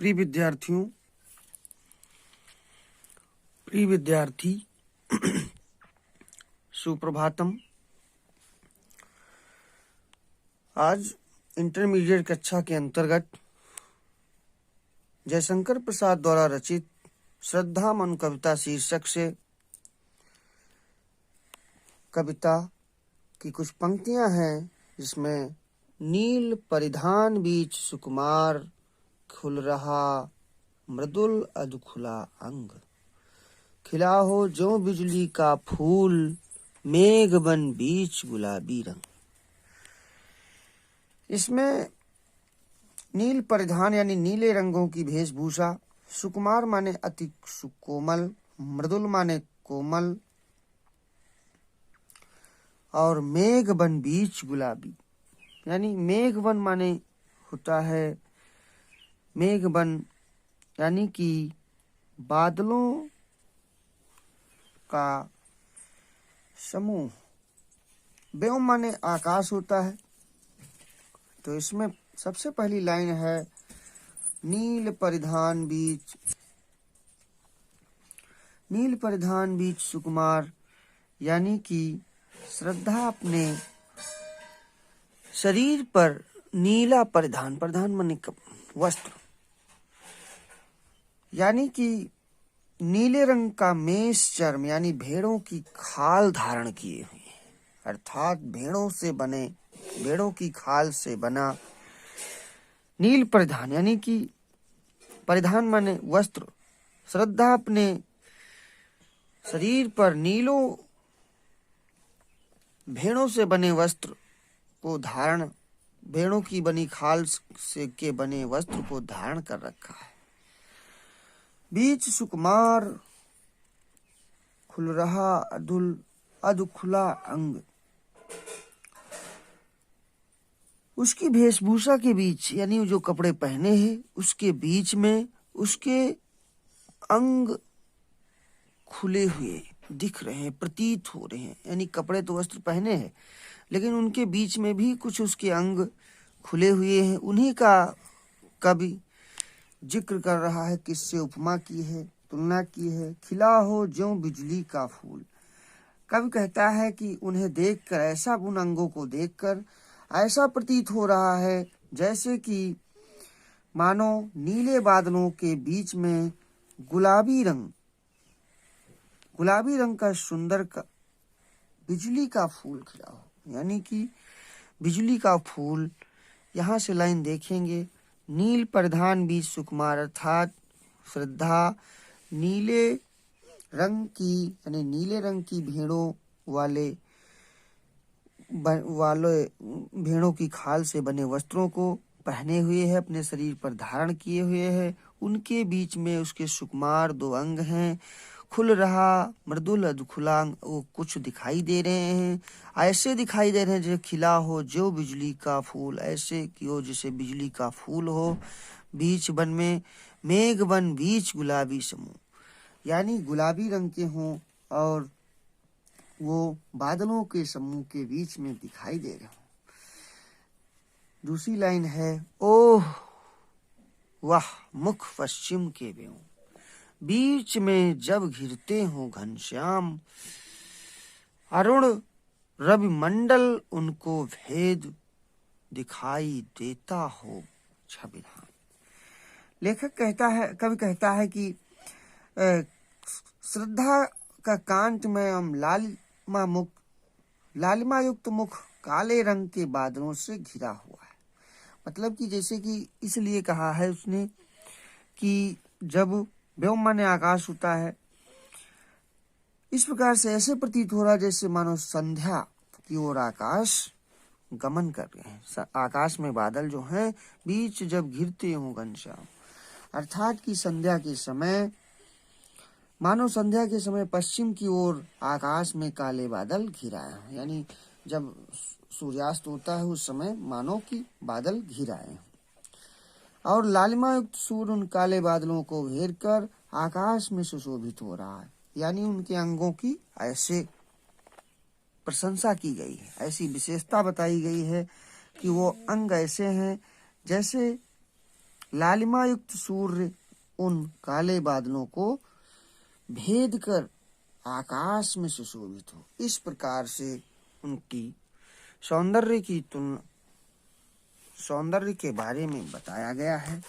प्रिय विद्यार्थियों, प्रिय विद्यार्थी, सुप्रभातम। आज इंटरमीडिएट कक्षा के अंतर्गत जयशंकर प्रसाद द्वारा रचित श्रद्धा मन कविता शीर्षक से कविता की कुछ पंक्तियां हैं, जिसमें नील परिधान बीच सुकुमार, खुल रहा मृदुल अधखुला अंग, खिला हो जो बिजली का फूल, मेघ बन बीच गुलाबी रंग। इसमें नील परिधान यानी नीले रंगों की वेशभूषा, सुकुमार माने अति सुकोमल, मृदुल माने कोमल, और मेघ बन बीच गुलाबी यानी मेघ बन माने होता है मेघ बन यानी कि बादलों का समूह। व्योम माने आकाश होता है। तो इसमें सबसे पहली लाइन है नील परिधान बीच सुकुमार, यानी कि श्रद्धा अपने शरीर पर नीला परिधान माने वस्त्र, यानी कि नीले रंग का मेष चर्म यानी भेड़ों की खाल धारण किए हुए, अर्थात भेड़ों की खाल से बना नील परिधान, यानी कि परिधान माने वस्त्र। श्रद्धा अपने शरीर पर भेड़ों से बने वस्त्र को धारण, भेड़ों की बनी खाल से के बने वस्त्र को धारण कर रखा है। बीच सुकुमार, खुल रहा अधखुला अंग, उसकी वेशभूषा के बीच यानी जो कपड़े पहने हैं उसके बीच में उसके अंग खुले हुए दिख रहे हैं, प्रतीत हो रहे हैं। यानी कपड़े तो वस्त्र पहने हैं, लेकिन उनके बीच में भी कुछ उसके अंग खुले हुए हैं। उन्हीं का कवि जिक्र कर रहा है, किससे उपमा की है, तुलना की है। खिला हो ज्यों बिजली का फूल, कवि कहता है कि उन्हें देखकर, ऐसा उन अंगों को देखकर ऐसा प्रतीत हो रहा है जैसे कि मानो नीले बादलों के बीच में गुलाबी रंग का सुंदर बिजली का फूल खिला हो, यानी कि बिजली का फूल। यहाँ से लाइन देखेंगे, नील परिधान बीच सुकुमार, अर्थात श्रद्धा नीले रंग की भेड़ों भेड़ों की खाल से बने वस्त्रों को पहने हुए है, अपने शरीर पर धारण किए हुए है। उनके बीच में उसके सुकुमार दो अंग हैं। खुल रहा मृदुल अधखुला अंग, वो कुछ दिखाई दे रहे हैं, ऐसे दिखाई दे रहे हैं जैसे खिला हो जो बिजली का फूल, ऐसे कि हो जैसे बिजली का फूल हो। बीच बन में मेघ बन बीच गुलाबी समूह, यानी गुलाबी रंग के हों और वो बादलों के समूह के बीच में दिखाई दे रहे हों। दूसरी लाइन है, ओह वाह मुख पश्चिम के व्योम, बीच में जब घिरते हो घनश्याम, अरुण रवि मंडल उनको भेद दिखाई देता हो छबिधान। कवि कहता है कि श्रद्धा का कांट में लालिमा युक्त मुख काले रंग के बादलों से घिरा हुआ है। मतलब कि जैसे कि इसलिए कहा है उसने कि जब व्योम माने आकाश होता है, इस प्रकार से ऐसे प्रतीत हो रहा जैसे मानो संध्या की ओर आकाश गमन कर रहे हैं। आकाश में बादल जो हैं बीच जब घिरते हो घनश्याम, अर्थात कि संध्या के समय, मानो संध्या के समय पश्चिम की ओर आकाश में काले बादल घिराए हैं, यानी जब सूर्यास्त होता है उस समय मानो कि बादल घिराए हैं। और लालिमा युक्त सूर्य उन काले बादलों को घेर कर आकाश में सुशोभित हो रहा है, यानी उनके अंगों की ऐसे प्रशंसा की गई है, ऐसी विशेषता बताई गई है कि वो अंग ऐसे हैं जैसे लालिमा युक्त सूर्य उन काले बादलों को भेद कर आकाश में सुशोभित हो। इस प्रकार से उनकी सौंदर्य के बारे में बताया गया है।